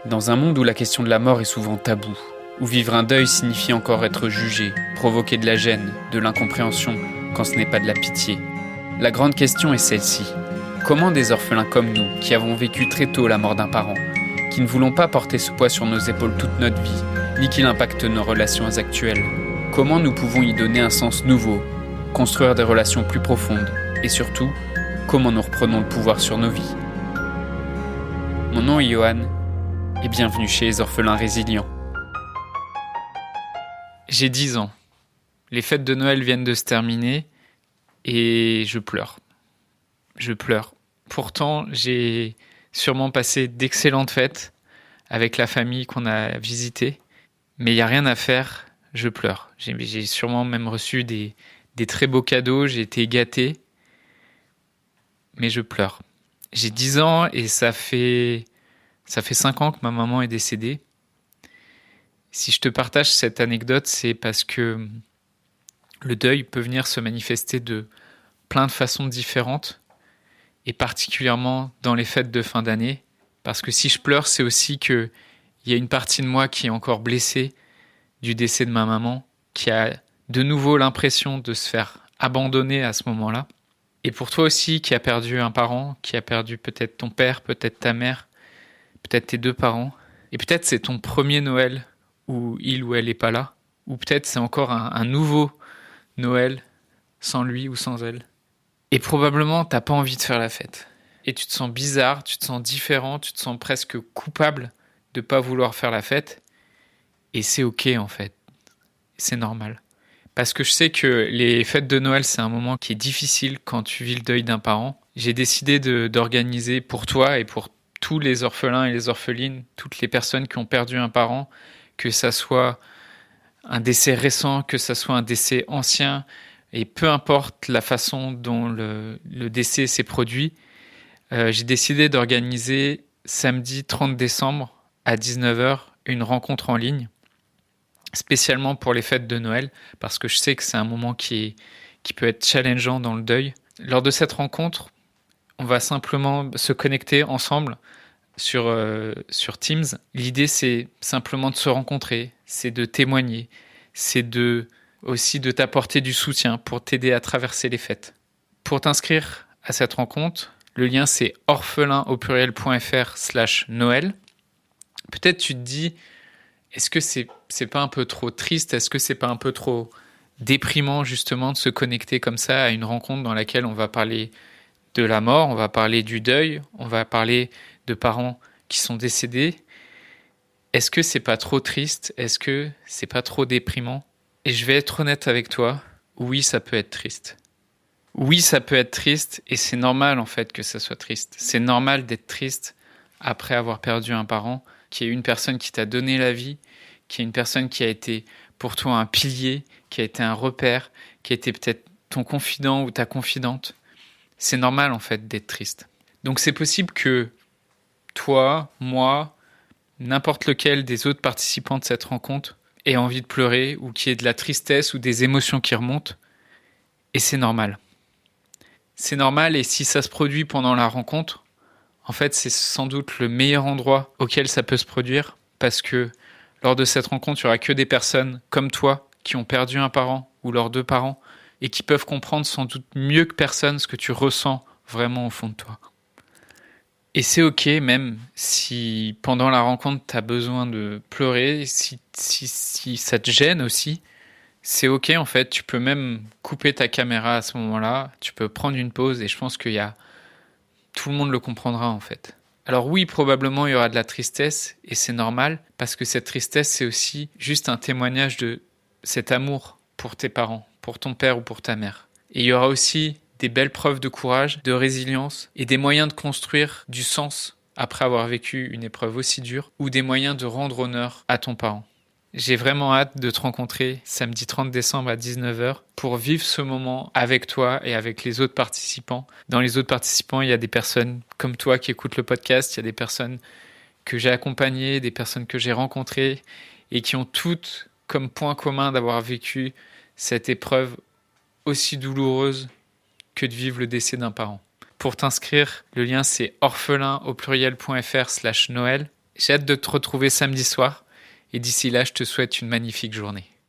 Dans un monde où la question de la mort est souvent taboue, où vivre un deuil signifie encore être jugé, provoquer de la gêne, de l'incompréhension, quand ce n'est pas de la pitié, la grande question est celle-ci. Comment des orphelins comme nous, qui avons vécu très tôt la mort d'un parent, qui ne voulons pas porter ce poids sur nos épaules toute notre vie, ni qu'il impacte nos relations actuelles, comment nous pouvons y donner un sens nouveau, construire des relations plus profondes, et surtout, comment nous reprenons le pouvoir sur nos vies. Mon nom est Johan, et bienvenue chez les orphelins résilients. J'ai 10 ans. Les fêtes de Noël viennent de se terminer, et je pleure. Je pleure. Pourtant, j'ai sûrement passé d'excellentes fêtes avec la famille qu'on a visitée, mais il n'y a rien à faire, je pleure. J'ai sûrement même reçu des très beaux cadeaux, j'ai été gâté, mais je pleure. J'ai 10 ans et ça fait 5 ans que ma maman est décédée. Si je te partage cette anecdote, c'est parce que le deuil peut venir se manifester de plein de façons différentes, et particulièrement dans les fêtes de fin d'année, parce que si je pleure, c'est aussi qu'il y a une partie de moi qui est encore blessée du décès de ma maman, qui a de nouveau l'impression de se faire abandonner à ce moment-là. Et pour toi aussi, qui a perdu un parent, qui a perdu peut-être ton père, peut-être ta mère, peut-être tes 2 parents, et peut-être c'est ton premier Noël où il ou elle n'est pas là, ou peut-être c'est encore un nouveau Noël sans lui ou sans elle. Et probablement, t'as pas envie de faire la fête. Et tu te sens bizarre, tu te sens différent, tu te sens presque coupable de pas vouloir faire la fête. Et c'est ok en fait. C'est normal. Parce que je sais que les fêtes de Noël, c'est un moment qui est difficile quand tu vis le deuil d'un parent. J'ai décidé d'organiser pour toi et pour tous les orphelins et les orphelines, toutes les personnes qui ont perdu un parent, que ça soit un décès récent, que ça soit un décès ancien, et peu importe la façon dont le décès s'est produit, j'ai décidé d'organiser samedi 30 décembre à 19h une rencontre en ligne, spécialement pour les fêtes de Noël, parce que je sais que c'est un moment qui peut être challengeant dans le deuil. Lors de cette rencontre, on va simplement se connecter ensemble sur Teams. L'idée, c'est simplement de se rencontrer, c'est de témoigner, c'est aussi de t'apporter du soutien pour t'aider à traverser les fêtes. Pour t'inscrire à cette rencontre, le lien c'est orphelin.fr/Noël. Peut-être tu te dis, est-ce que c'est pas un peu trop triste? Est-ce que c'est pas un peu trop déprimant justement de se connecter comme ça à une rencontre dans laquelle on va parler de la mort, on va parler du deuil, on va parler de parents qui sont décédés? Est-ce que c'est pas trop triste? Est-ce que c'est pas trop déprimant? Et je vais être honnête avec toi, oui, ça peut être triste. Oui, ça peut être triste, et c'est normal en fait que ça soit triste. C'est normal d'être triste après avoir perdu un parent, qui est une personne qui t'a donné la vie, qui est une personne qui a été pour toi un pilier, qui a été un repère, qui a été peut-être ton confident ou ta confidente. C'est normal en fait d'être triste. Donc c'est possible que toi, moi, n'importe lequel des autres participants de cette rencontre ait envie de pleurer ou qu'il y ait de la tristesse ou des émotions qui remontent. Et c'est normal. C'est normal, et si ça se produit pendant la rencontre, en fait, c'est sans doute le meilleur endroit auquel ça peut se produire, parce que lors de cette rencontre, il n'y aura que des personnes comme toi qui ont perdu un parent ou leurs 2 parents et qui peuvent comprendre sans doute mieux que personne ce que tu ressens vraiment au fond de toi. Et c'est ok, même si pendant la rencontre, tu as besoin de pleurer, si ça te gêne aussi, c'est ok en fait. Tu peux même couper ta caméra à ce moment-là, tu peux prendre une pause, et je pense tout le monde le comprendra en fait. Alors oui, probablement il y aura de la tristesse, et c'est normal, parce que cette tristesse, c'est aussi juste un témoignage de cet amour pour tes parents, pour ton père ou pour ta mère. Et il y aura aussi des belles preuves de courage, de résilience, et des moyens de construire du sens après avoir vécu une épreuve aussi dure, ou des moyens de rendre honneur à ton parent. J'ai vraiment hâte de te rencontrer samedi 30 décembre à 19h pour vivre ce moment avec toi et avec les autres participants. Dans les autres participants, il y a des personnes comme toi qui écoutent le podcast, il y a des personnes que j'ai accompagnées, des personnes que j'ai rencontrées et qui ont toutes comme point commun d'avoir vécu cette épreuve aussi douloureuse que de vivre le décès d'un parent. Pour t'inscrire, le lien c'est orphelin.fr/Noël. J'ai hâte de te retrouver samedi soir. Et d'ici là, je te souhaite une magnifique journée.